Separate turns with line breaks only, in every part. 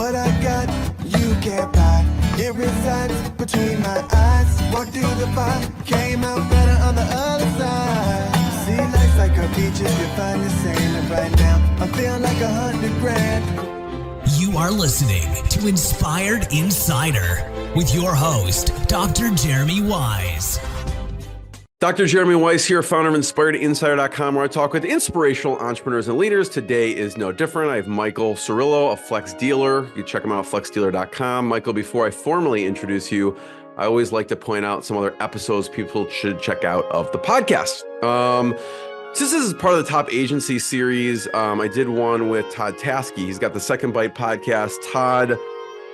What I got, you can't buy. It resides between my eyes. Walked through the fire, came out better on the other side. See, life's like a beach if you find the sand. And right now, I'm feeling like 100 grand.
You are listening to Inspired Insider with your host, Dr. Jeremy Wise.
Dr. Jeremy Weiss here, founder of InspiredInsider.com, where I talk with inspirational entrepreneurs and leaders. Today is no different. I have Michael Cirillo of FlexDealer. You can check him out at FlexDealer.com. Michael, before I formally introduce you, I always like to point out some other episodes people should check out of the podcast. Since this is part of the Top Agency series, I did one with Todd Taskey. He's got the Second Bite podcast. Todd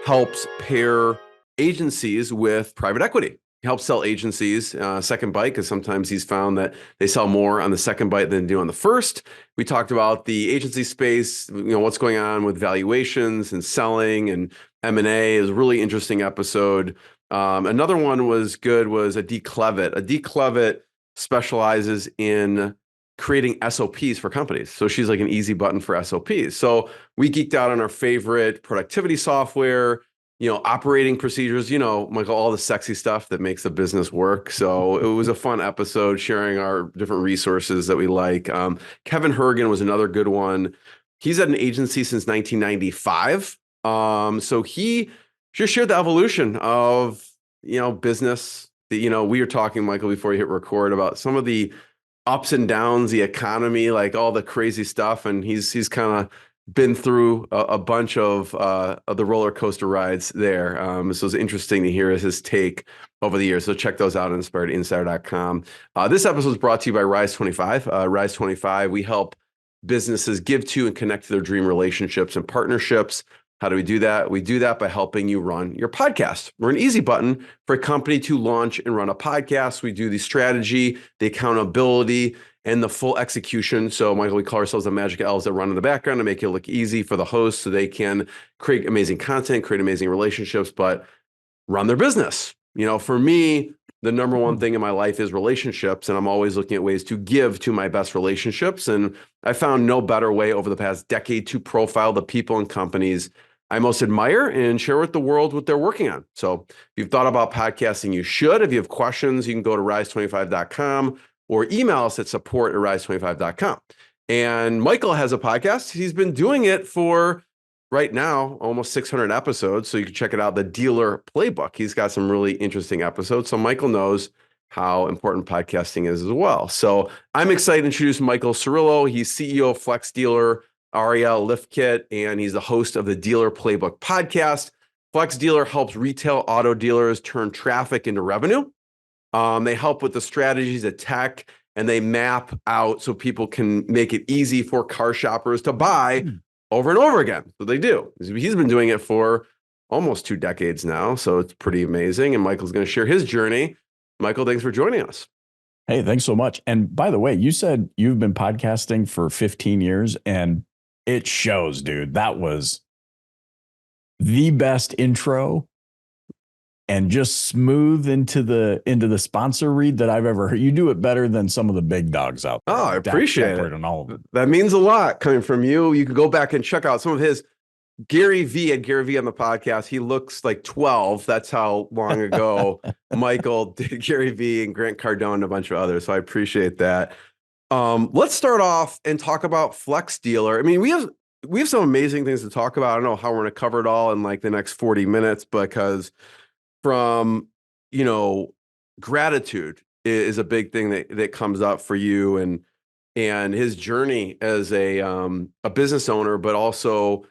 helps pair agencies with private equity. He helps sell agencies second bite, because sometimes he's found that they sell more on the second bite than they do on the first. We talked about the agency space, what's going on with valuations and selling and M&A. Is a really interesting episode. Another one was good was Adee Clevitt. Adee Clevitt specializes in creating SOPs for companies. So she's like an easy button for SOPs. So we geeked out on our favorite productivity software, operating procedures, Michael, all the sexy stuff that makes the business work. So it was a fun episode sharing our different resources that we like. Kevin Hergen was another good one. He's at an agency since 1995. So he just shared the evolution of, business. We were talking, Michael, before you hit record about some of the ups and downs, the economy, like all the crazy stuff. And he's kind of been through a bunch of the roller coaster rides there. So it's interesting to hear his take over the years. So check those out on InspiredInsider.com. This episode is brought to you by Rise 25. Rise 25, we help businesses give to and connect to their dream relationships and partnerships. How do we do that? We do that by helping you run your podcast. We're an easy button for a company to launch and run a podcast. We do the strategy, the accountability, and the full execution. So, Michael, we call ourselves the magic elves that run in the background to make it look easy for the host so they can create amazing content, create amazing relationships, but run their business. For me, the number one thing in my life is relationships, and I'm always looking at ways to give to my best relationships. And I found no better way over the past decade to profile the people and companies I most admire and share with the world what they're working on. So if you've thought about podcasting, you should. If you have questions, you can go to rise25.com or email us at support@rise25.com. And Michael has a podcast. He's been doing it for right now almost 600 episodes. So you can check it out, the Dealer Playbook. He's got some really interesting episodes. So Michael knows how important podcasting is as well. So I'm excited to introduce Michael Cirillo. He's CEO of FlexDealer, Ariel Lift Kit, and he's the host of the Dealer Playbook podcast. FlexDealer helps retail auto dealers turn traffic into revenue. They help with the strategies, the tech, and they map out so people can make it easy for car shoppers to buy over and over again. So they do. He's been doing it for almost 2 decades now, so it's pretty amazing. And Michael's going to share his journey. Michael, thanks for joining us.
Hey, thanks so much. And by the way, you said you've been podcasting for 15 years, and it shows, dude. That was the best intro and just smooth into the sponsor read that I've ever heard. You do it better than some of the big dogs out there.
Oh, I appreciate it.
And all of them.
That means a lot coming from you. You can go back and check out some of his. Gary V had Gary V on the podcast. He looks like 12. That's how long ago Michael did Gary V and Grant Cardone and a bunch of others. So I appreciate that. Let's start off and talk about FlexDealer. I mean, we have some amazing things to talk about. I don't know how we're going to cover it all in like the next 40 minutes, because from, gratitude is a big thing that comes up for you and his journey as a business owner, but also,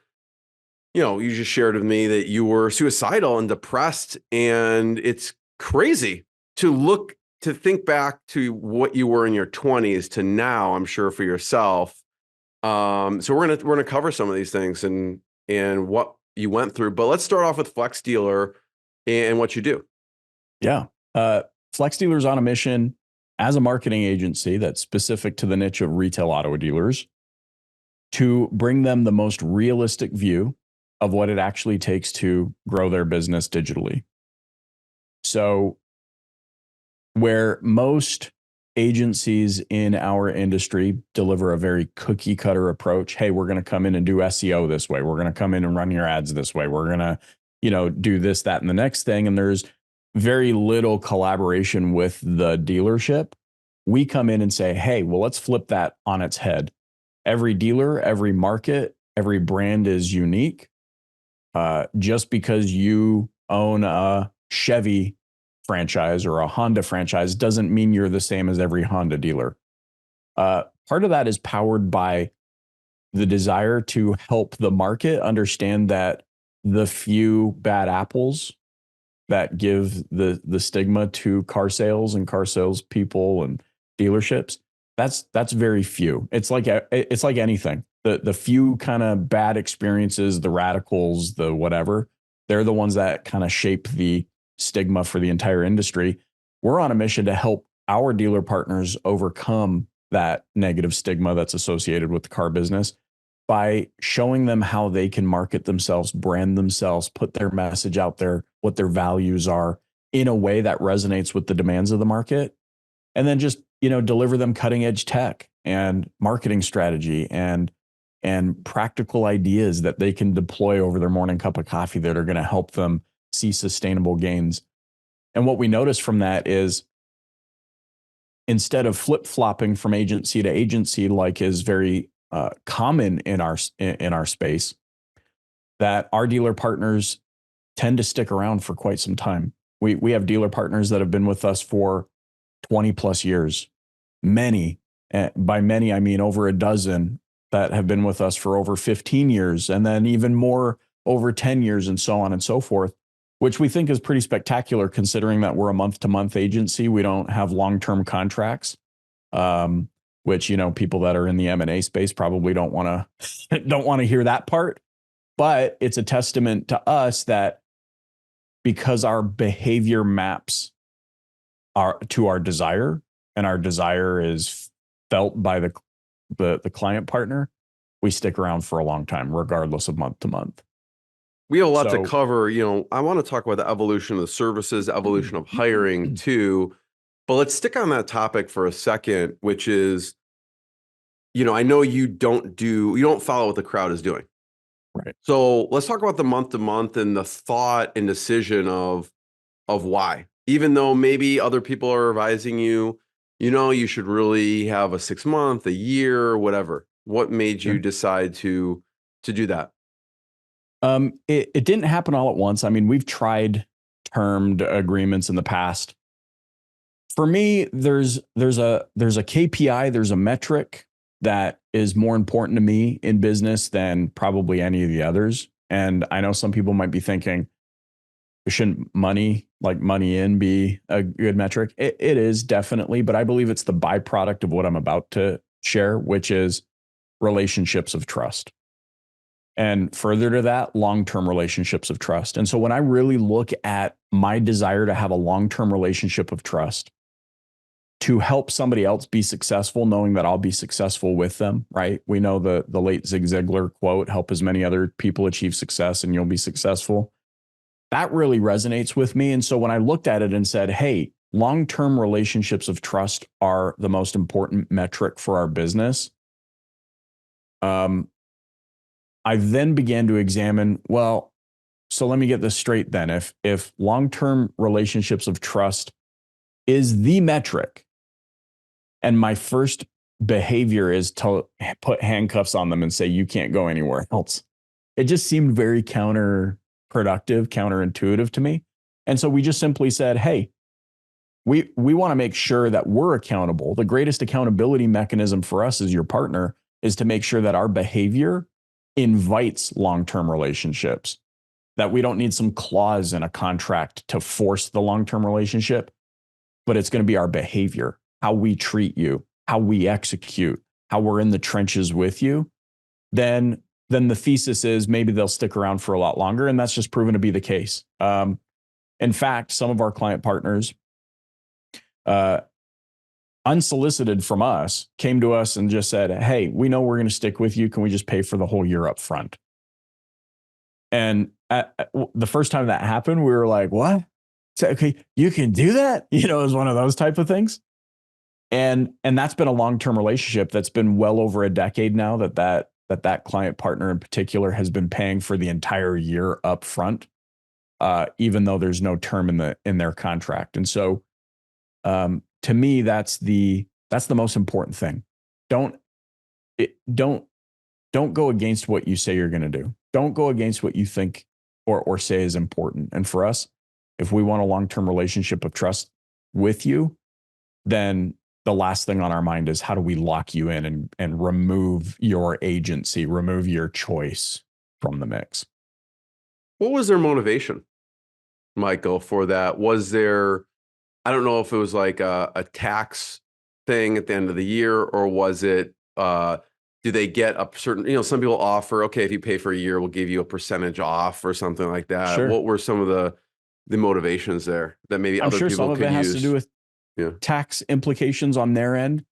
you just shared with me that you were suicidal and depressed, and it's crazy to think back to what you were in your 20s to now, I'm sure, for yourself. So we're gonna cover some of these things and what you went through. But let's start off with FlexDealer and what you do.
Yeah. FlexDealer's on a mission as a marketing agency that's specific to the niche of retail auto dealers to bring them the most realistic view of what it actually takes to grow their business digitally. So where most agencies in our industry deliver a very cookie cutter approach. Hey, we're going to come in and do SEO this way. We're going to come in and run your ads this way. We're going to, do this, that, and the next thing. And there's very little collaboration with the dealership. We come in and say, hey, well, let's flip that on its head. Every dealer, every market, every brand is unique. Just because you own a Chevy franchise or a Honda franchise doesn't mean you're the same as every Honda dealer. Part of that is powered by the desire to help the market understand that the few bad apples that give the stigma to car sales and car sales people and dealerships, that's very few. It's like anything. The few kind of bad experiences, the radicals, the whatever, they're the ones that kind of shape the stigma for the entire industry. We're on a mission to help our dealer partners overcome that negative stigma that's associated with the car business by showing them how they can market themselves, brand themselves, put their message out there, what their values are in a way that resonates with the demands of the market. And then just, deliver them cutting edge tech and marketing strategy and practical ideas that they can deploy over their morning cup of coffee that are going to help them see sustainable gains. And what we notice from that is instead of flip-flopping from agency to agency, like is very common in our space, that our dealer partners tend to stick around for quite some time. We have dealer partners that have been with us for 20 plus years. Many, by many, I mean over a dozen that have been with us for over 15 years, and then even more over 10 years, and so on and so forth, which we think is pretty spectacular considering that we're a month-to-month agency. We don't have long-term contracts, which, people that are in the M&A space probably don't want to hear that part. But it's a testament to us that because our behavior maps to our desire, and our desire is felt by the client partner, we stick around for a long time, regardless of month to month.
We have a lot to cover. I want to talk about the evolution of the services, evolution of hiring too, but let's stick on that topic for a second, which is, I know you don't follow what the crowd is doing.
Right.
So let's talk about the month to month and the thought and decision of why, even though maybe other people are advising you, you should really have a 6 month, a year, whatever. What made you decide to do that?
It didn't happen all at once. I mean, we've tried termed agreements in the past. For me, there's a KPI, there's a metric that is more important to me in business than probably any of the others. And I know some people might be thinking, shouldn't money in be a good metric? It is definitely, but I believe it's the byproduct of what I'm about to share, which is relationships of trust. And further to that, long-term relationships of trust. And so when I really look at my desire to have a long-term relationship of trust, to help somebody else be successful, knowing that I'll be successful with them, right? We know the late Zig Ziglar quote, help as many other people achieve success and you'll be successful. That really resonates with me. And so when I looked at it and said, hey, long-term relationships of trust are the most important metric for our business, I then began to examine, well, so let me get this straight then. If long-term relationships of trust is the metric, and my first behavior is to put handcuffs on them and say, you can't go anywhere else, it just seemed very counterproductive, counterintuitive to me. And so we just simply said, hey, we want to make sure that we're accountable. The greatest accountability mechanism for us as your partner is to make sure that our behavior invites long-term relationships, that we don't need some clause in a contract to force the long-term relationship, but it's going to be our behavior, how we treat you, how we execute, how we're in the trenches with you. Then the thesis is maybe they'll stick around for a lot longer. And that's just proven to be the case. In fact, some of our client partners, unsolicited from us, came to us and just said, hey, we know we're going to stick with you. Can we just pay for the whole year up front? And the first time that happened, we were like, what? So, okay, you can do that? It was one of those type of things. And that's been a long-term relationship that's been well over a decade now that client partner in particular has been paying for the entire year up front, even though there's no term in their contract. And so to me, that's the most important thing. Don't go against what you say you're going to do. Don't go against what you think or say is important. And for us, if we want a long-term relationship of trust with you, then the last thing on our mind is how do we lock you in and remove your agency, remove your choice from the mix.
What was their motivation, Michael, for that? Was there, I don't know if it was like a tax thing at the end of the year, or was it, do they get a certain, some people offer, okay, if you pay for a year, we'll give you a percentage off or something like that.
Sure.
What were some of the motivations there that maybe
I'm
other
sure
people
some of
could
it has
use?
to do with tax implications on their end.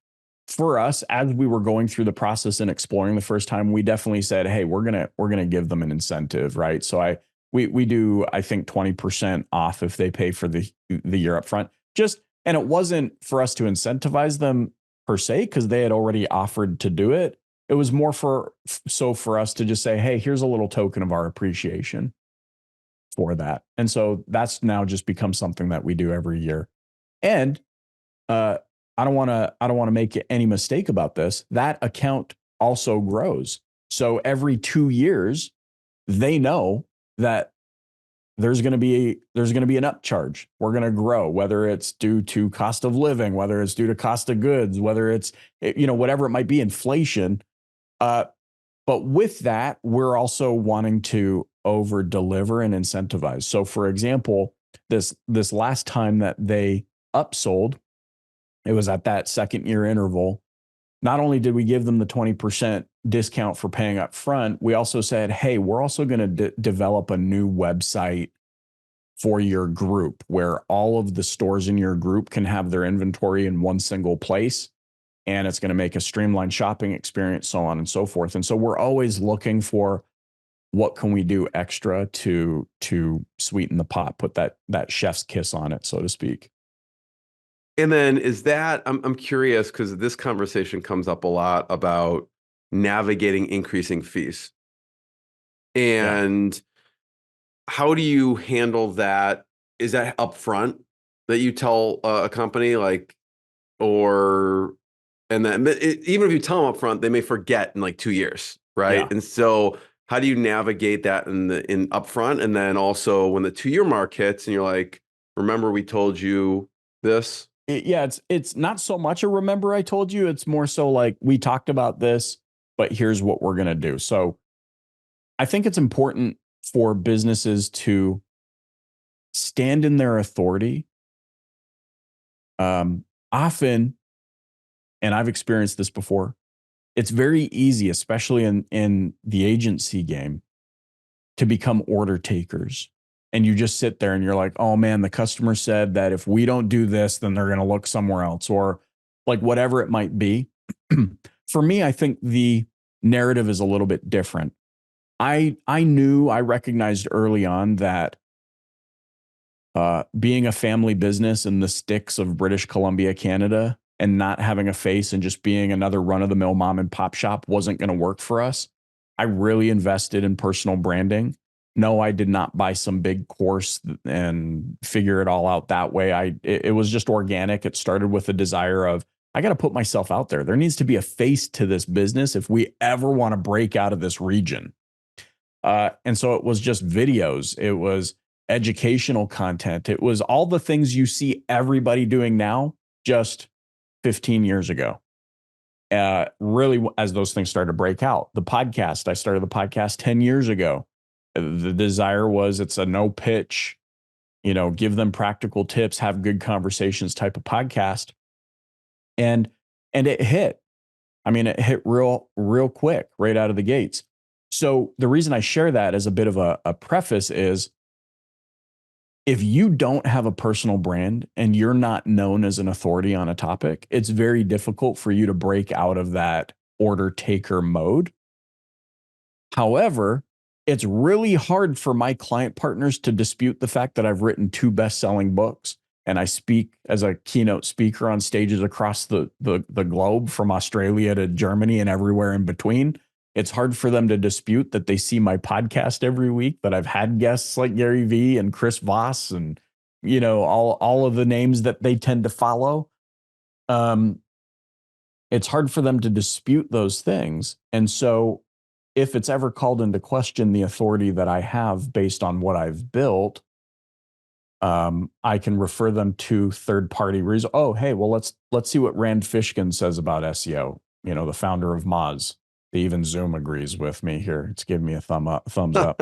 For us, as we were going through the process and exploring the first time, we definitely said, hey, we're gonna give them an incentive, right? So we do, I think, 20% off if they pay for the year up front. And it wasn't for us to incentivize them per se, because they had already offered to do it. It was more for us to just say, hey, here's a little token of our appreciation for that. And so that's now just become something that we do every year. And I don't want to make any mistake about this. That account also grows. So every 2 years, they know that there's going to be an upcharge. We're going to grow, whether it's due to cost of living, whether it's due to cost of goods, whether it's whatever it might be, inflation. But with that, we're also wanting to over deliver and incentivize. So, for example, this last time that they upsold, it was at that second year interval. Not only did we give them the 20% discount for paying up front, we also said, hey, we're also going to develop a new website for your group where all of the stores in your group can have their inventory in one single place. And it's going to make a streamlined shopping experience, so on and so forth. And so we're always looking for what can we do extra to sweeten the pot, put that chef's kiss on it, so to speak.
And then I'm curious, because this conversation comes up a lot about navigating increasing fees. And how do you handle that? Is that upfront that you tell a company, like, and then even if you tell them upfront, they may forget in like 2 years, right?
Yeah.
And so how do you navigate that in upfront? And then also when the 2-year mark hits and you're like, remember we told you this?
It's not so much a remember I told you. It's more so like we talked about this, but here's what we're going to do. So I think it's important for businesses to stand in their authority. Often, and I've experienced this before, it's very easy, especially in the agency game, to become order takers. And you just sit there and you're like, oh man, the customer said that if we don't do this, then they're going to look somewhere else, or like whatever it might be. For me, I think the narrative is a little bit different. I recognized early on that being a family business in the sticks of British Columbia, Canada, and not having a face and just being another run-of-the-mill mom and pop shop wasn't going to work for us. I really invested in personal branding. No, I did not buy some big course and figure it all out that way. It was just organic. It started with a desire of, I got to put myself out there. There needs to be a face to this business if we ever want to break out of this region. And so it was just videos. It was educational content. It was all the things you see everybody doing now, just 15 years ago. Really, as those things started to break out. The podcast, I started the podcast 10 years ago. The desire was it's a no pitch, give them practical tips, have good conversations type of podcast. And it hit. I mean, it hit real quick right out of the gates. So the reason I share that as a bit of a preface is, if you don't have a personal brand and you're not known as an authority on a topic, it's very difficult for you to break out of that order taker mode. However, it's really hard for my client partners to dispute the fact that I've written 2 best-selling books and I speak as a keynote speaker on stages across the globe, from Australia to Germany and everywhere in between, it's hard for them to dispute that they see my podcast every week, that I've had guests like Gary Vee and Chris Voss and, you know, all of the names that they tend to follow. It's hard for them to dispute those things. And so if it's ever called into question the authority that I have based on what I've built, I can refer them to third-party reasons. Oh, hey, well, let's see what Rand Fishkin says about SEO. You know, the founder of Moz. Even Zoom agrees with me here. It's giving me a thumbs up.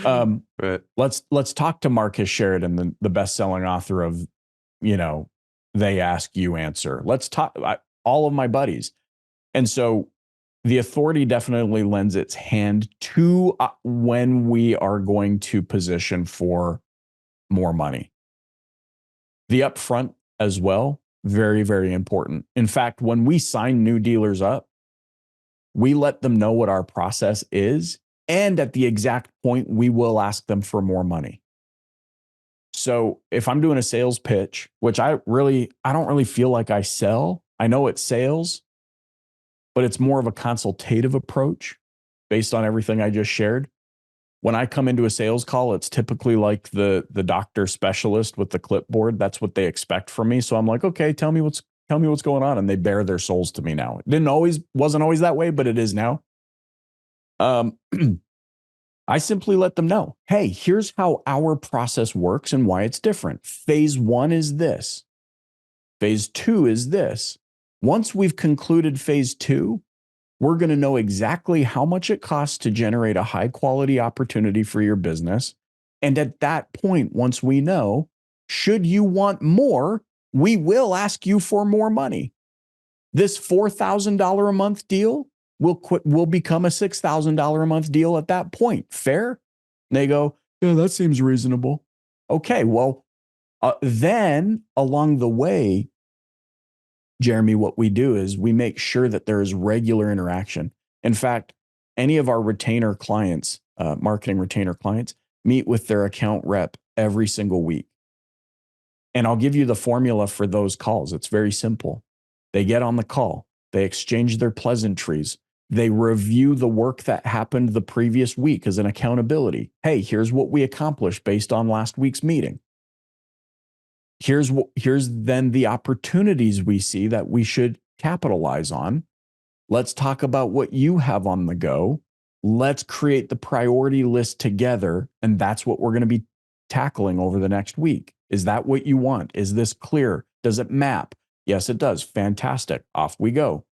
Right.
Let's talk to Marcus Sheridan, the best-selling author of, you know, They Ask, You Answer. Let's talk. All of my buddies, and so the authority definitely lends its hand to when we are going to position for more money. The upfront as well, very, very important. In fact, when we sign new dealers up, we let them know what our process is. And at the exact point, we will ask them for more money. So if I'm doing a sales pitch, which I don't really feel like I sell. I know it's sales, but it's more of a consultative approach based on everything I just shared. When I come into a sales call, it's typically like the doctor specialist with the clipboard. That's what they expect from me. So I'm like, okay, tell me what's going on. And they bare their souls to me now. It wasn't always that way, but it is now. I simply let them know, hey, here's how our process works and why it's different. Phase 1 is this. Phase 2 is this. Once we've concluded phase 2, we're going to know exactly how much it costs to generate a high quality opportunity for your business. And at that point, once we know, should you want more, we will ask you for more money. This $4,000 a month deal will become a $6,000 a month deal at that point. Fair? And they go, yeah, that seems reasonable. Okay, well, then along the way, Jeremy, what we do is we make sure that there is regular interaction. In fact, any of our retainer clients, marketing retainer clients, meet with their account rep every single week. And I'll give you the formula for those calls. It's very simple. They get on the call. They exchange their pleasantries. They review the work that happened the previous week as an accountability. Hey, here's what we accomplished based on last week's meeting. Here's then the opportunities we see that we should capitalize on. Let's talk about what you have on the go. Let's create the priority list together. And that's what we're going to be tackling over the next week. Is that what you want? Is this clear? Does it map? Yes, it does. Fantastic. Off we go.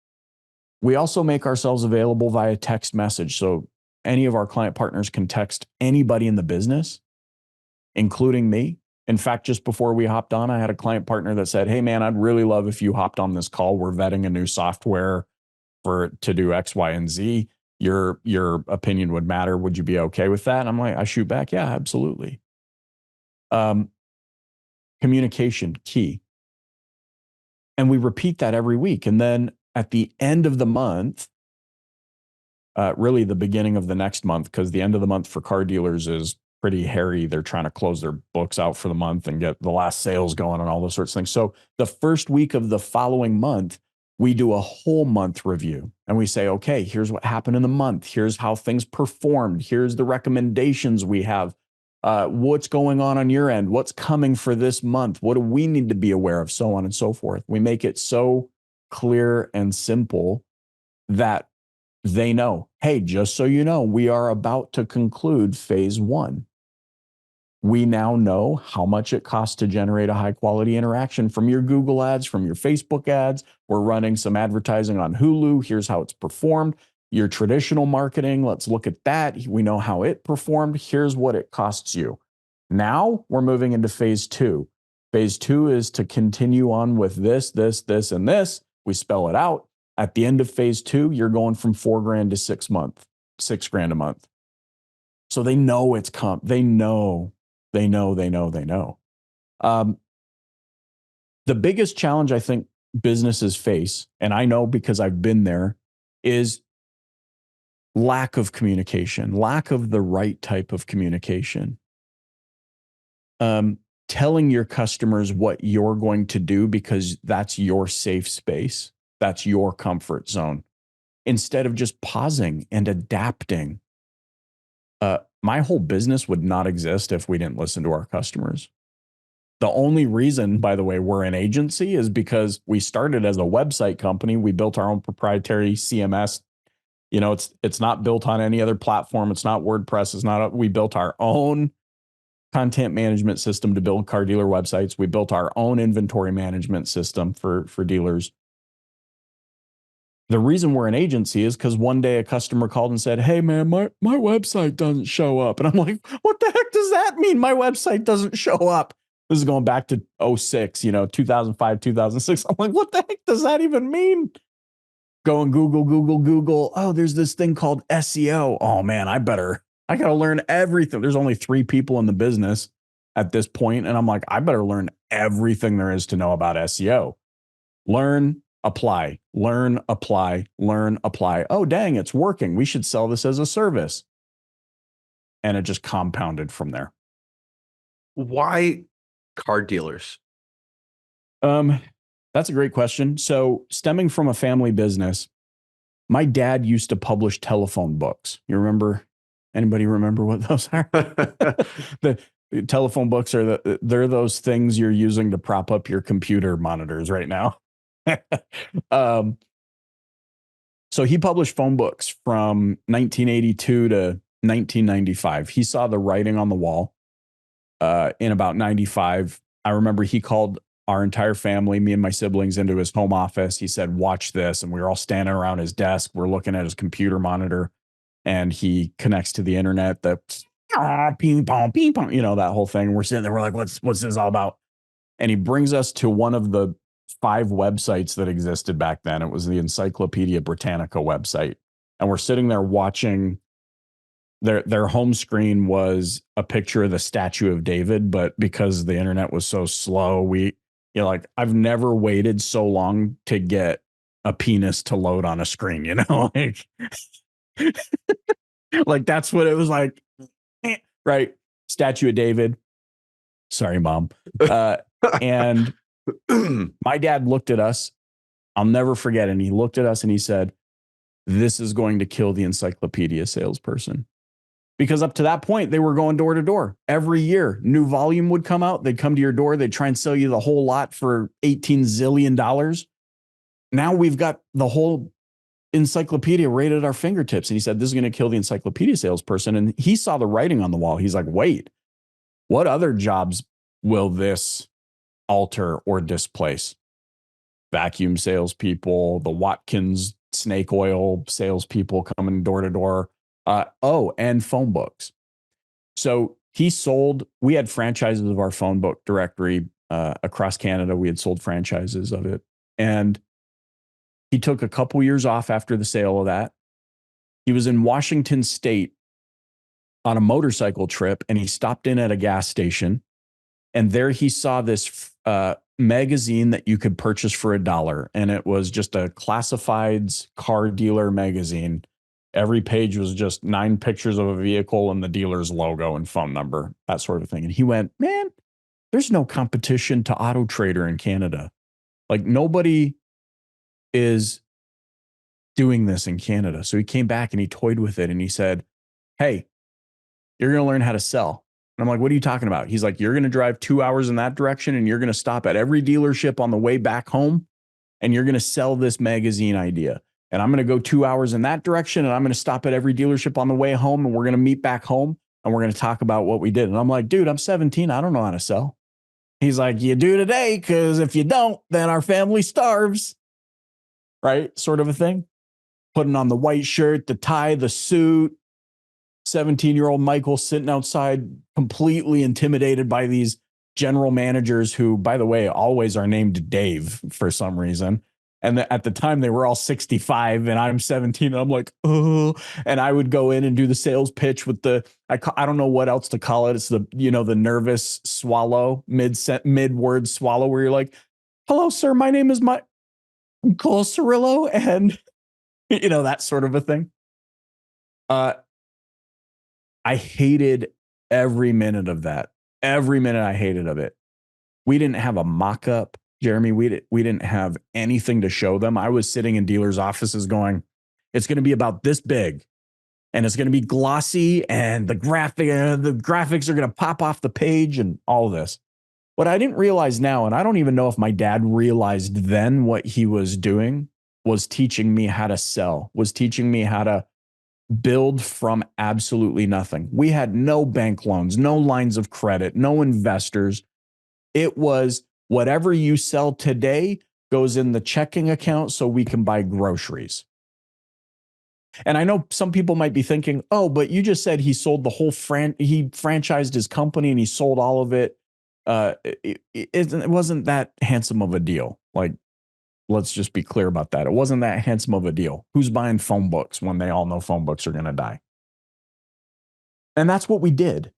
We also make ourselves available via text message. So any of our client partners can text anybody in the business, including me. In fact, just before we hopped on, I had a client partner that said, hey, man, I'd really love if you hopped on this call. We're vetting a new software to do X, Y, and Z. Your opinion would matter. Would you be okay with that? And I'm like, I shoot back. Yeah, absolutely. Communication, key. And we repeat that every week. And then at the end of the month, really the beginning of the next month, because the end of the month for car dealers is pretty hairy. They're trying to close their books out for the month and get the last sales going and all those sorts of things. So the first week of the following month, we do a whole month review and we say, okay, here's what happened in the month. Here's how things performed. Here's the recommendations we have. What's going on your end? What's coming for this month? What do we need to be aware of? So on and so forth. We make it so clear and simple that they know, hey, just so you know, we are about to conclude phase 1. We now know how much it costs to generate a high quality interaction from your Google ads, from your Facebook ads. We're running some advertising on Hulu. Here's how it's performed. Your traditional marketing, let's look at that. We know how it performed. Here's what it costs you. Now we're moving into phase 2. Phase 2 is to continue on with this, and this. We spell it out. At the end of phase 2, you're going from $4,000 to $6,000 a month. So they know it's They know. The biggest challenge I think businesses face, and I know because I've been there, is lack of communication, lack of the right type of communication. telling your customers what you're going to do because that's your safe space. That's your comfort zone. Instead of just pausing and adapting. My whole business would not exist if we didn't listen to our customers. The only reason, by the way, we're an agency is because we started as a website company. We built our own proprietary CMS. You know, it's not built on any other platform. It's not WordPress. We built our own content management system to build car dealer websites. We built our own inventory management system for dealers. The reason we're an agency is because one day a customer called and said, "Hey man, my website doesn't show up." And I'm like, "What the heck does that mean? My website doesn't show up?" This is going back to 06, 2005, 2006. I'm like, "What the heck does that even mean?" Go and Google. Oh, there's this thing called SEO. Oh man, I got to learn everything. There's only 3 people in the business at this point, and I'm like, I better learn everything there is to know about SEO. Learn, apply, learn, apply, learn, apply. Oh, dang, it's working. We should sell this as a service. And it just compounded from there.
Why car dealers?
That's a great question. So, stemming from a family business, my dad used to publish telephone books. Anybody remember what those are? The telephone books they're those things you're using to prop up your computer monitors right now. So he published phone books from 1982 to 1995. He saw the writing on the wall in about 95. I remember he called our entire family, me and my siblings, into his home office. He said, "Watch this." And we were all standing around his desk. We're looking at his computer monitor, and he connects to the internet. Ping pong, that whole thing. We're sitting there. We're like, what's this all about? And he brings us to one of the 5 websites that existed back then. It was the Encyclopedia Britannica website. And we're sitting there watching. Their home screen was a picture of the Statue of David, but because the internet was so slow, I've never waited so long to get a penis to load on a screen, like that's what it was like, right? Statue of David. Sorry, Mom. And my dad looked at us. I'll never forget. And he looked at us and he said, "This is going to kill the encyclopedia salesperson." Because up to that point, they were going door to door. Every year, new volume would come out. They'd come to your door. They'd try and sell you the whole lot for $18 zillion. Now we've got the whole encyclopedia right at our fingertips. And he said, "This is going to kill the encyclopedia salesperson." And he saw the writing on the wall. He's like, "Wait, what other jobs will this alter or displace?" Vacuum salespeople, the Watkins snake oil salespeople coming door to door. And phone books. So we had franchises of our phone book directory across Canada. We had sold franchises of it. And he took a couple years off after the sale of that. He was in Washington State on a motorcycle trip, and he stopped in at a gas station. And there he saw this magazine that you could purchase for $1. And it was just a classifieds car dealer magazine. Every page was just 9 pictures of a vehicle and the dealer's logo and phone number, that sort of thing. And he went, "Man, there's no competition to Auto Trader in Canada. Like nobody is doing this in Canada." So he came back and he toyed with it and he said, "Hey, you're going to learn how to sell." And I'm like, "What are you talking about?" He's like, "You're going to drive 2 hours in that direction and you're going to stop at every dealership on the way back home and you're going to sell this magazine idea. And I'm going to go 2 hours in that direction and I'm going to stop at every dealership on the way home and we're going to meet back home and we're going to talk about what we did." And I'm like, "Dude, I'm 17. I don't know how to sell." He's like, "You do today, because if you don't, then our family starves." Right? Sort of a thing. Putting on the white shirt, the tie, the suit. 17-year-old Michael sitting outside completely intimidated by these general managers who, by the way, always are named Dave for some reason. And at the time they were all 65 and I'm 17 and I'm like, "Oh," and I would go in and do the sales pitch with I don't know what else to call it. It's the nervous swallow, mid word swallow where you're like, "Hello, sir. My name is Michael Cirillo." And that sort of a thing. I hated every minute of that. Every minute I hated of it. We didn't have a mock-up, Jeremy. We didn't have anything to show them. I was sitting in dealers' offices going, it's going to be about this big, and it's going to be glossy, and the graphics are going to pop off the page and all of this. What I didn't realize now, and I don't even know if my dad realized then what he was doing, was teaching me how to sell, was teaching me how to build from absolutely nothing. We had no bank loans, no lines of credit, no investors. It was whatever you sell today goes in the checking account so we can buy groceries. And I know some people might be thinking, oh, but you just said he sold the whole he franchised his company and he sold all of it. It wasn't that handsome of a deal. Like, let's just be clear about that. It wasn't that handsome of a deal. Who's buying phone books when they all know phone books are going to die? And that's what we did.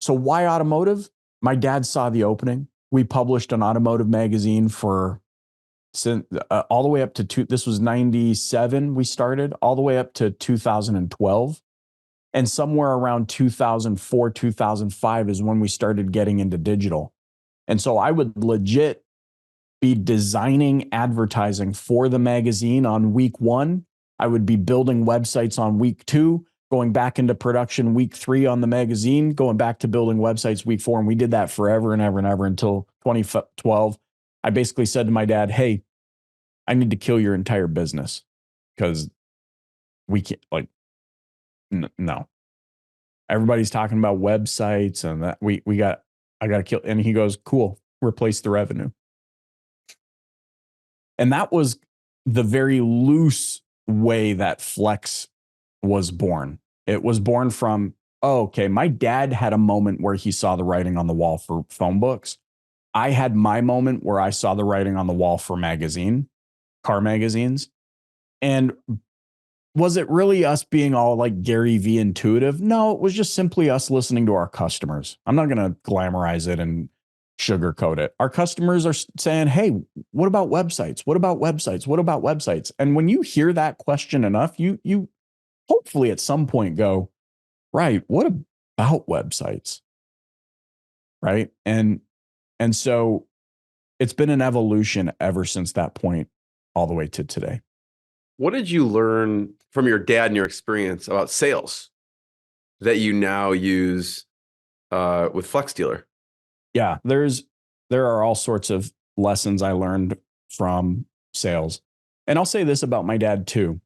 So why automotive? My dad saw the opening. We published an automotive magazine for all the way up to this was 97 we started, all the way up to 2012. And somewhere around 2004, 2005 is when we started getting into digital. And so I would legit be designing advertising for the magazine on week 1. I would be building websites on week 2, going back into production week 3 on the magazine, going back to building websites week 4. And we did that forever and ever and ever until 2012. I basically said to my dad, hey, I need to kill your entire business because we can't, like, no. Everybody's talking about websites and that I got to kill. And he goes, cool, replace the revenue. And that was the very loose way that Flex was born. It was born from, oh, okay, my dad had a moment where he saw the writing on the wall for phone books. I had my moment where I saw the writing on the wall for car magazines. And was it really us being all like Gary V intuitive? No, it was just simply us listening to our customers. I'm not going to glamorize it and sugarcoat it. Our customers are saying, hey, what about websites? What about websites? What about websites? And when you hear that question enough, you hopefully at some point go, right, what about websites? Right. And so it's been an evolution ever since that point all the way to today.
What did you learn from your dad and your experience about sales that you now use with FlexDealer?
Yeah, there are all sorts of lessons I learned from sales. And I'll say this about my dad too.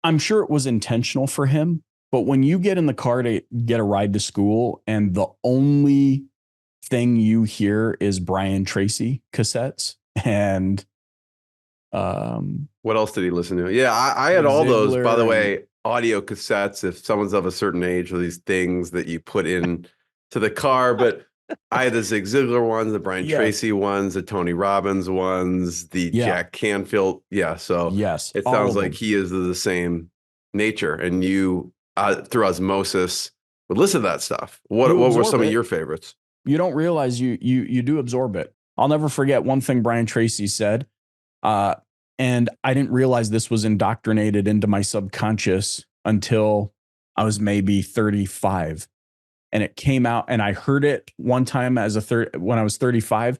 I'm sure it was intentional for him, but when you get in the car to get a ride to school and the only thing you hear is Brian Tracy cassettes and
what else did he listen to? Yeah, I had all those, by the way, audio cassettes. If someone's of a certain age, or these things that you put in to the car, but I had the Zig Ziglar ones, the Brian Tracy ones, the Tony Robbins ones, the Jack Canfield. Yeah, so
yes,
it sounds like he is of the same nature, and you through osmosis would listen to that stuff. What were some of your favorites?
You don't realize you do absorb it. I'll never forget one thing Brian Tracy said. And I didn't realize this was indoctrinated into my subconscious until I was maybe 35. And it came out, and I heard it one time when I was 35,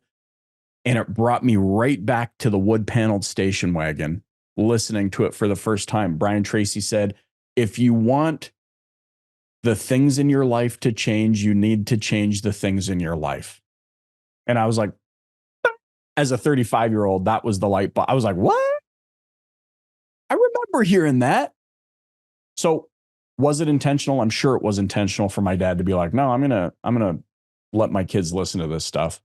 and it brought me right back to the wood paneled station wagon, listening to it for the first time. Brian Tracy said, if you want the things in your life to change, you need to change the things in your life. And I was like, as a 35-year-old, that was the light bulb. I was like, what? I remember hearing that. So was it intentional? I'm sure it was intentional for my dad to be like, no, I'm gonna let my kids listen to this stuff.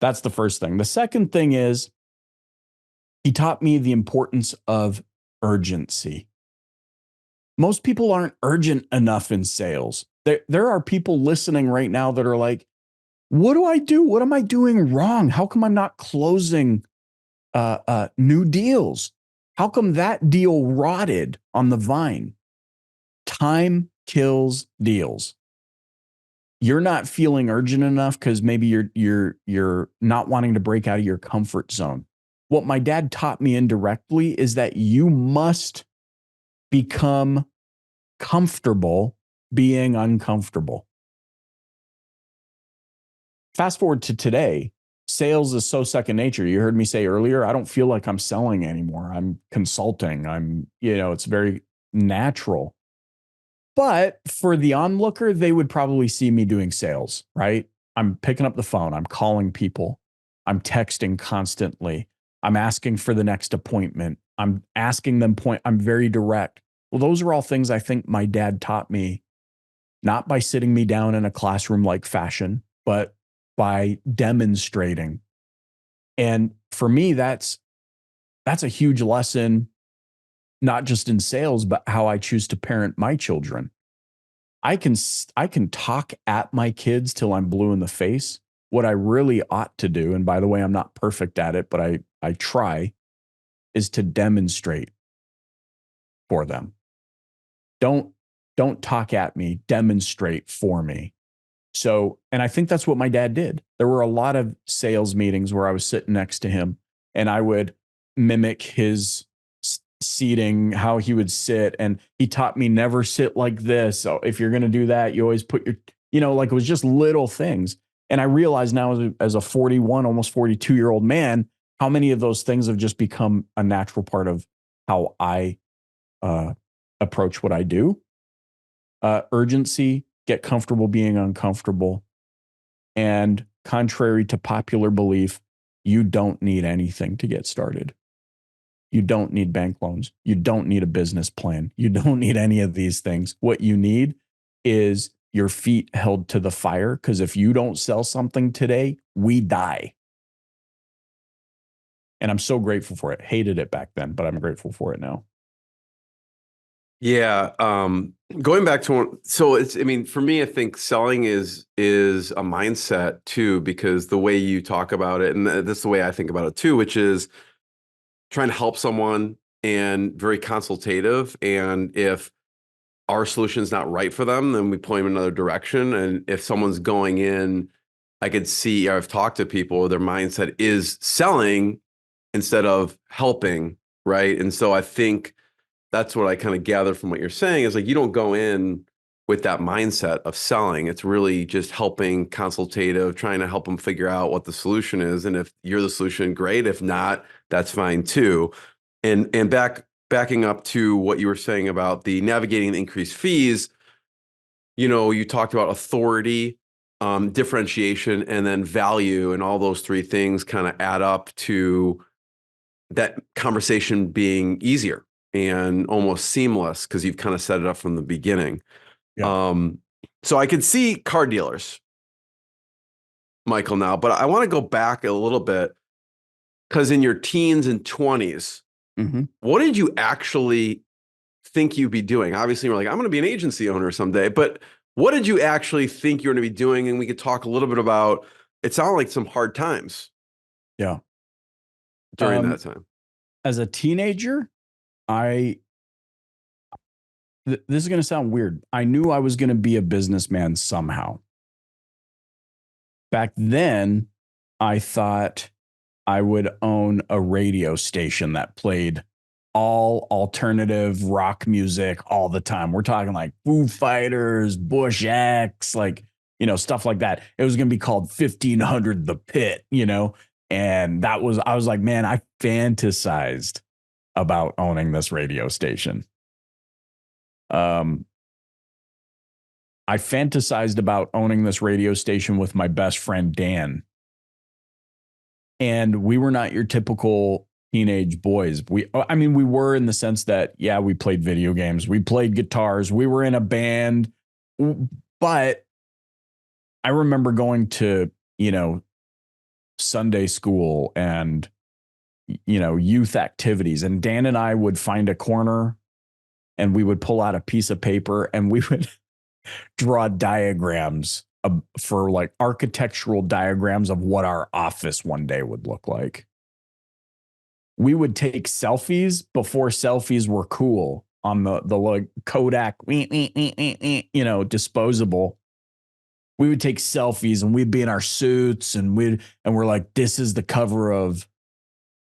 That's the first thing. The second thing is he taught me the importance of urgency. Most people aren't urgent enough in sales. There are people listening right now that are like, what do I do? What am I doing wrong? How come I'm not closing new deals? How come that deal rotted on the vine? Time kills deals. You're not feeling urgent enough because maybe you're not wanting to break out of your comfort zone. What my dad taught me indirectly is that you must become comfortable being uncomfortable. fast forward to today, sales is so second nature. You heard me say earlier, I don't feel like I'm selling anymore. I'm consulting. It's very natural. But for the onlooker, they would probably see me doing sales, right? I'm picking up the phone. I'm calling people. I'm texting constantly. I'm asking for the next appointment. I'm asking them I'm very direct. Well, those are all things I think my dad taught me, not by sitting me down in a classroom like fashion, but by demonstrating. And for me, that's a huge lesson, not just in sales, but how I choose to parent my children. I can talk at my kids till I'm blue in the face. What I really ought to do, and by the way, I'm not perfect at it, but I try, is to demonstrate for them. Don't talk at me, demonstrate for me. So, and I think that's what my dad did. There were a lot of sales meetings where I was sitting next to him and I would mimic his seating, how he would sit. And he taught me never sit like this. So if you're going to do that, you always put like it was just little things. And I realize now as a 41, almost 42-year-old man, how many of those things have just become a natural part of how I approach what I do. Urgency, get comfortable being uncomfortable. And contrary to popular belief, you don't need anything to get started. You don't need bank loans. You don't need a business plan. You don't need any of these things. What you need is your feet held to the fire, because if you don't sell something today, we die. And I'm so grateful for it. Hated it back then, but I'm grateful for it now.
Yeah. Going back to for me, I think selling is a mindset too, because the way you talk about it, and that's the way I think about it too, which is trying to help someone and very consultative. And if our solution is not right for them, then we point them in another direction. And if someone's going in, I could see, I've talked to people, their mindset is selling instead of helping. Right. And so I think that's what I kind of gather from what you're saying is like, you don't go in with that mindset of selling. It's really just helping, consultative, trying to help them figure out what the solution is. And if you're the solution, great. If not, that's fine too. And backing up to what you were saying about the navigating the increased fees, you talked about authority, differentiation, and then value, and all those three things kind of add up to that conversation being easier and almost seamless because you've kind of set it up from the beginning. Yeah. So I could see car dealers, Michael, now, but I want to go back a little bit because in your teens and 20s, what did you actually think you'd be doing? Obviously, you're like, I'm going to be an agency owner someday, but what did you actually think you were going to be doing? And we could talk a little bit about, it sounded like some hard times.
Yeah.
During that time.
As a teenager, this is going to sound weird. I knew I was going to be a businessman somehow. Back then, I thought I would own a radio station that played all alternative rock music all the time. We're talking like Foo Fighters, Bush X, stuff like that. It was going to be called 1500 The Pit, and I was like, man, I fantasized about owning this radio station. I fantasized about owning this radio station with my best friend, Dan. And we were not your typical teenage boys. We were in the sense that, yeah, we played video games. We played guitars. We were in a band. But I remember going to, Sunday school and, youth activities. And Dan and I would find a corner and we would pull out a piece of paper and we would draw diagrams for like architectural diagrams of what our office one day would look like. We would take selfies before selfies were cool on the like Kodak, disposable. We would take selfies and we'd be in our suits and we're like, this is the cover of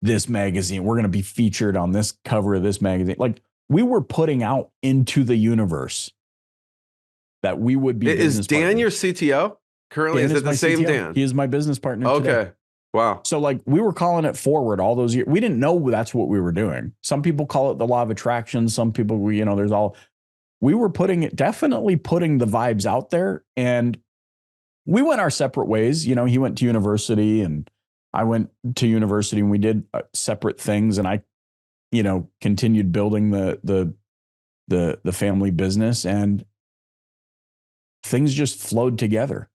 this magazine. We're going to be featured on this cover of this magazine. Like we were putting out into the universe that we would be.
Is Dan
partners.
your CTO? Currently,
Dan
is it the
my
same
CTO.
Dan?
He is my business partner today.
Okay. Wow.
So like we were calling it forward all those years. We didn't know that's what we were doing. Some people call it the law of attraction. Some people, we were definitely putting the vibes out there, and we went our separate ways. You know, he went to university and I went to university, and we did separate things. And I, continued building the family business, and things just flowed together.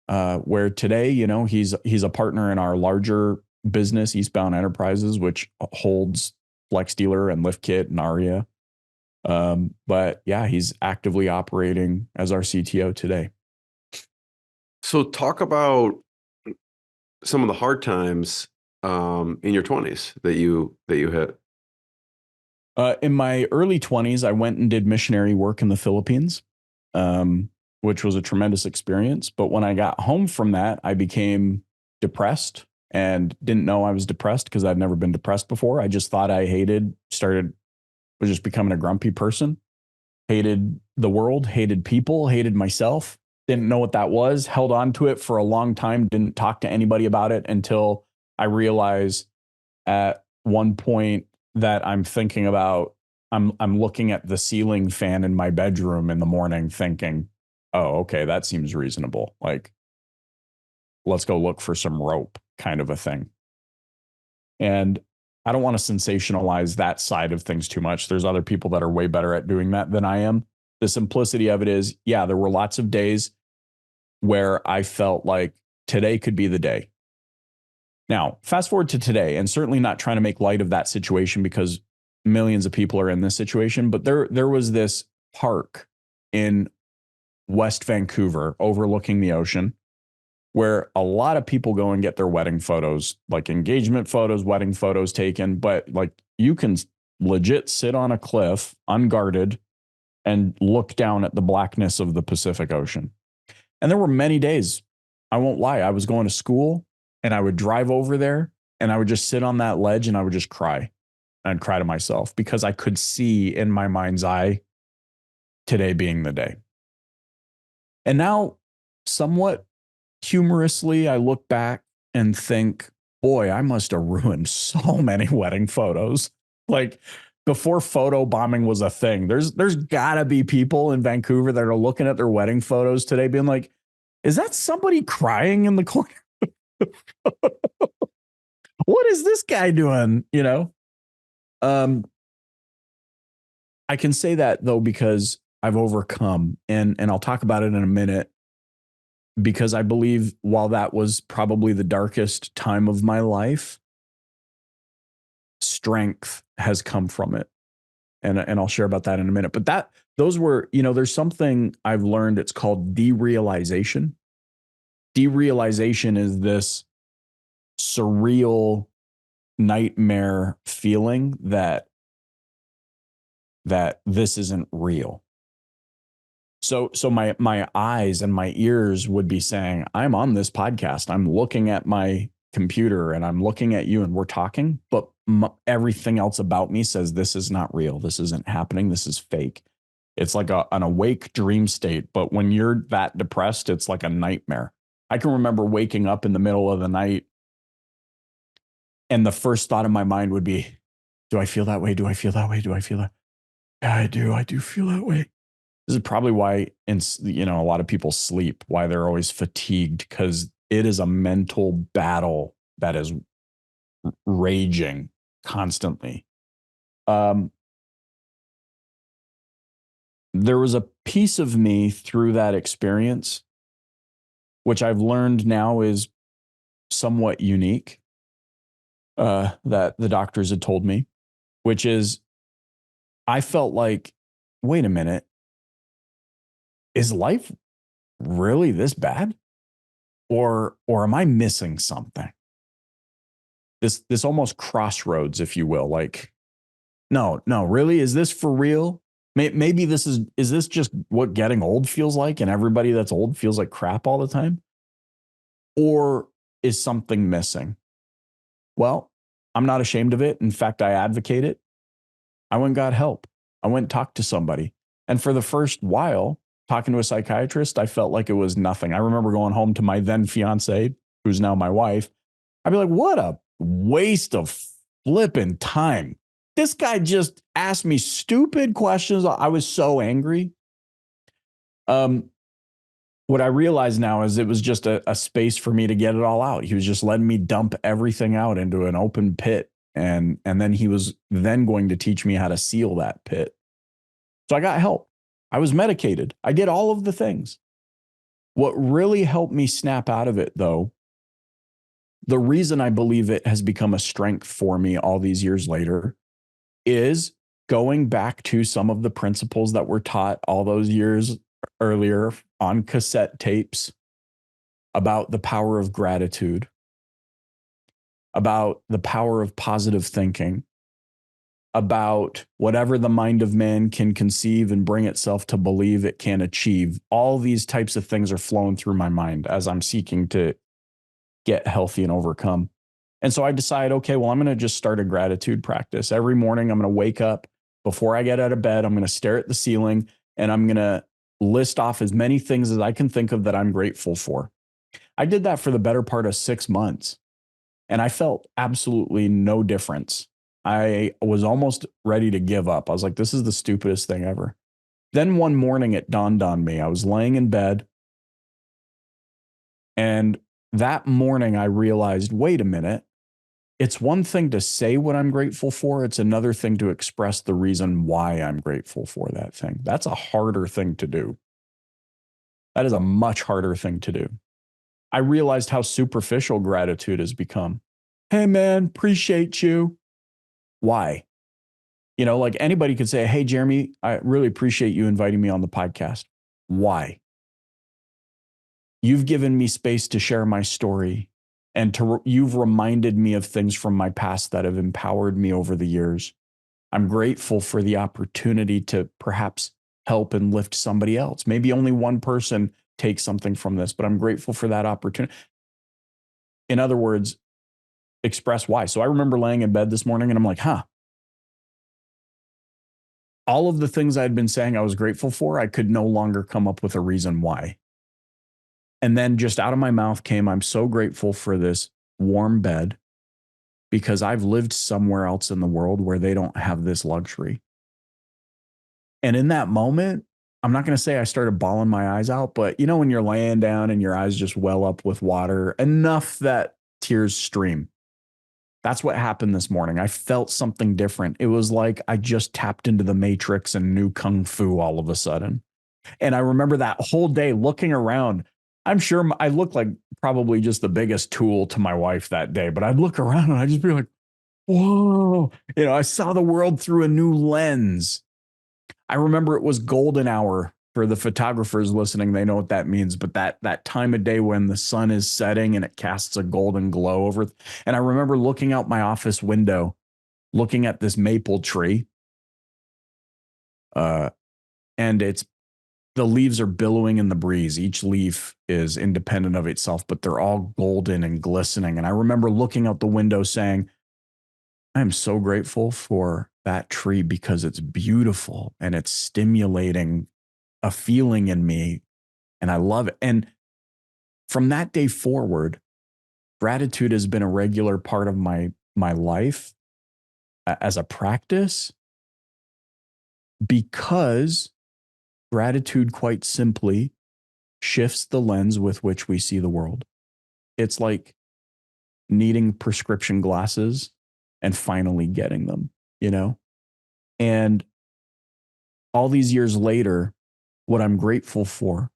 Where today, he's a partner in our larger business, Eastbound Enterprises, which holds FlexDealer and LiftKit and Aria. But yeah, he's actively operating as our CTO today.
So talk about some of the hard times in your 20s that you hit.
In my early 20s, I went and did missionary work in the Philippines, which was a tremendous experience. But when I got home from that, I became depressed and didn't know I was depressed because I'd never been depressed before. I just thought I was just becoming a grumpy person, hated the world, hated people, hated myself. Didn't know what that was, held on to it for a long time, didn't talk to anybody about it until I realized at one point that I'm looking at the ceiling fan in my bedroom in the morning thinking, oh, okay, that seems reasonable. Like, let's go look for some rope kind of a thing. And I don't want to sensationalize that side of things too much. There's other people that are way better at doing that than I am. The simplicity of it is, yeah, there were lots of days where I felt like today could be the day. Now, fast forward to today, and certainly not trying to make light of that situation because millions of people are in this situation, but there was this park in West Vancouver overlooking the ocean where a lot of people go and get their wedding photos, like engagement photos, wedding photos taken, but like you can legit sit on a cliff unguarded and look down at the blackness of the Pacific Ocean. And there were many days, I won't lie, I was going to school and I would drive over there and I would just sit on that ledge and I would just cry. I'd cry to myself because I could see in my mind's eye today being the day. And now, somewhat humorously, I look back and think, boy, I must have ruined so many wedding photos. Like before photo bombing was a thing, there's gotta be people in Vancouver that are looking at their wedding photos today being like, is that somebody crying in the corner? What is this guy doing? I can say that though, because I've overcome, and I'll talk about it in a minute, because I believe while that was probably the darkest time of my life, strength has come from it. And I'll share about that in a minute. But those were, there's something I've learned. It's called derealization. Derealization is this surreal nightmare feeling that this isn't real. So my eyes and my ears would be saying, I'm on this podcast. I'm looking at my computer and I'm looking at you and we're talking, but everything else about me says this is not real. This isn't happening. This is fake. It's like an awake dream state. But when you're that depressed, it's like a nightmare. I can remember waking up in the middle of the night and the first thought in my mind would be, do I feel that way? Do I feel that way? Do I feel that? Yeah, I do. I do feel that way. This is probably why, a lot of people sleep, why they're always fatigued, because it is a mental battle that is raging constantly. There was a piece of me through that experience, which I've learned now is somewhat unique, that the doctors had told me, which is I felt like, wait a minute, is life really this bad? Or am I missing something? This almost crossroads, if you will. Like, no, really? Is this for real? Maybe is this just what getting old feels like, and everybody that's old feels like crap all the time? Or is something missing? Well, I'm not ashamed of it. In fact, I advocate it. I went and got help. I went and talked to somebody. And for the first while, talking to a psychiatrist, I felt like it was nothing. I remember going home to my then fiance, who's now my wife. I'd be like, what a waste of flipping time. This guy just asked me stupid questions. I was so angry. What I realize now is it was just a space for me to get it all out. He was just letting me dump everything out into an open pit. And then he was then going to teach me how to seal that pit. So I got help. I was medicated. I did all of the things. What really helped me snap out of it, though, the reason I believe it has become a strength for me all these years later is going back to some of the principles that were taught all those years earlier on cassette tapes about the power of gratitude, about the power of positive thinking, about whatever the mind of man can conceive and bring itself to believe it can achieve. All these types of things are flowing through my mind as I'm seeking to get healthy and overcome. And so I decide, okay, well, I'm going to just start a gratitude practice. Every morning, I'm going to wake up before I get out of bed. I'm going to stare at the ceiling and I'm going to list off as many things as I can think of that I'm grateful for. I did that for the better part of 6 months and I felt absolutely no difference. I was almost ready to give up. I was like, this is the stupidest thing ever. Then one morning it dawned on me. I was laying in bed and that morning I realized, wait a minute. It's one thing to say what I'm grateful for. It's another thing to express the reason why I'm grateful for that thing. That's a harder thing to do. That is a much harder thing to do. I realized how superficial gratitude has become. Hey, man, appreciate you. Why? You know, like anybody could say, hey, Jeremy, I really appreciate you inviting me on the podcast. Why? You've given me space to share my story. And you've reminded me of things from my past that have empowered me over the years. I'm grateful for the opportunity to perhaps help and lift somebody else. Maybe only one person takes something from this, but I'm grateful for that opportunity. In other words, express why. So I remember laying in bed this morning and I'm like, all of the things I'd been saying I was grateful for, I could no longer come up with a reason why. And then just out of my mouth came, I'm so grateful for this warm bed because I've lived somewhere else in the world where they don't have this luxury. And in that moment, I'm not going to say I started bawling my eyes out, but you know, when you're laying down and your eyes just well up with water, enough that tears stream. That's what happened this morning. I felt something different. It was like I just tapped into the Matrix and knew Kung Fu all of a sudden. And I remember that whole day looking around. I'm sure I looked like probably just the biggest tool to my wife that day, but I'd look around and I'd just be like, whoa, you know, I saw the world through a new lens. I remember it was golden hour for the photographers listening. They know what that means, but that time of day when the sun is setting and it casts a golden glow over. And I remember looking out my office window, looking at this maple tree. And the leaves are billowing in the breeze. Each leaf is independent of itself, but they're all golden and glistening. And I remember looking out the window saying, I am so grateful for that tree because it's beautiful and it's stimulating a feeling in me. And I love it. And from that day forward, gratitude has been a regular part of my life as a practice because gratitude quite simply shifts the lens with which we see the world. It's like needing prescription glasses and finally getting them, you know? And all these years later, what I'm grateful for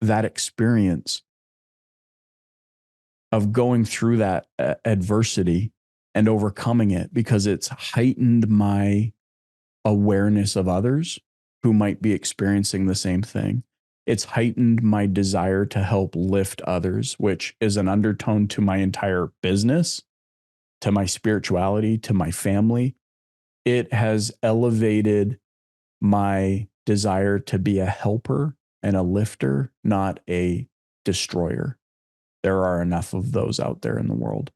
that experience of going through that adversity and overcoming it because it's heightened my awareness of others who might be experiencing the same thing. It's heightened my desire to help lift others, which is an undertone to my entire business, to my spirituality, to my family. It has elevated my desire to be a helper and a lifter, not a destroyer. There are enough of those out there in the world.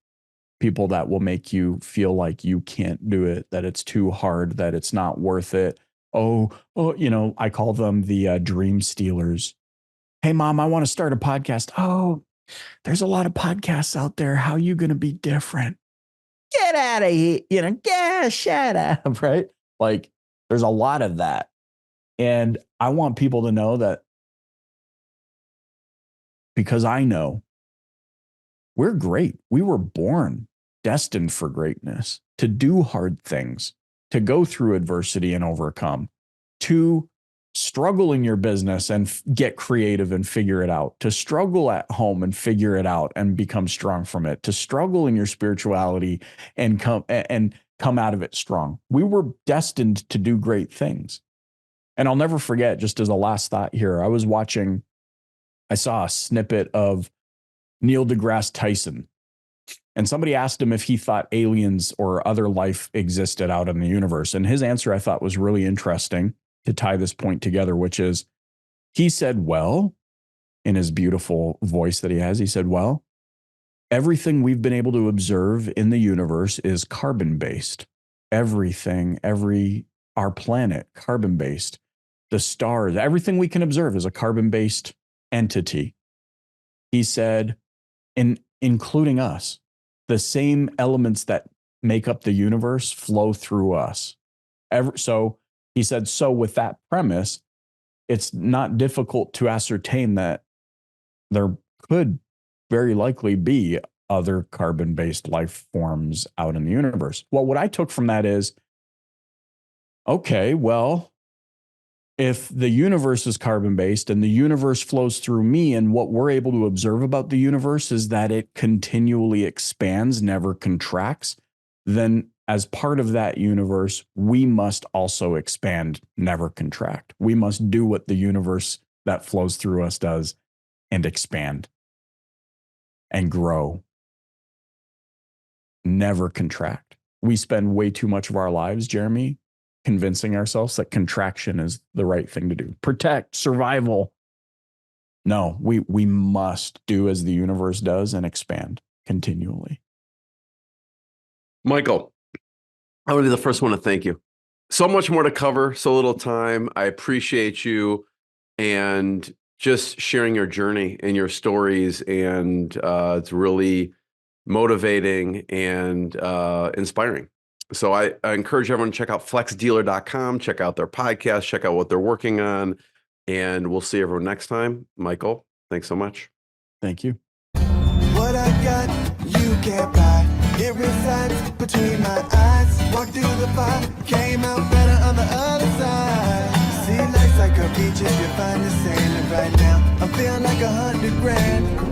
People that will make you feel like you can't do it, that it's too hard, that it's not worth it, I call them the dream stealers. Hey, mom, I want to start a podcast. Oh, there's a lot of podcasts out there. How are you going to be different? Get out of here. Shut up. Right. Like there's a lot of that. And I want people to know that because I know we're great. We were born destined for greatness, to do hard things, to go through adversity and overcome, to struggle in your business and get creative and figure it out, to struggle at home and figure it out and become strong from it, to struggle in your spirituality and come out of it strong. We were destined to do great things. And I'll never forget, just as a last thought here, I saw a snippet of Neil deGrasse Tyson. And somebody asked him if he thought aliens or other life existed out in the universe. And his answer I thought was really interesting to tie this point together, which is he said, well, in his beautiful voice that he has, he said, well, everything we've been able to observe in the universe is carbon-based. Everything, our planet, carbon-based. The stars, everything we can observe is a carbon-based entity. He said, including us, the same elements that make up the universe flow through us. So he said, so with that premise, it's not difficult to ascertain that there could very likely be other carbon-based life forms out in the universe. Well, what I took from that is, okay, well, if the universe is carbon-based and the universe flows through me, and what we're able to observe about the universe is that it continually expands, never contracts, then as part of that universe, we must also expand, never contract. We must do what the universe that flows through us does and expand and grow, never contract. We spend way too much of our lives, Jeremy, convincing ourselves that contraction is the right thing to do. Protect, survival. No, we must do as the universe does and expand continually.
Michael, I want to be the first one to thank you. So much more to cover, so little time. I appreciate you and just sharing your journey and your stories. And it's really motivating and inspiring. So I encourage everyone to check out FlexDealer.com, check out their podcast, check out what they're working on, and we'll see everyone next time. Michael, thanks so much.
Thank you.
What I got, you can't buy. It resides between my eyes. Walked through the fire, came out better on the other side. See, life's like a beach if you find the sand. And right now, I'm feeling like $100 grand.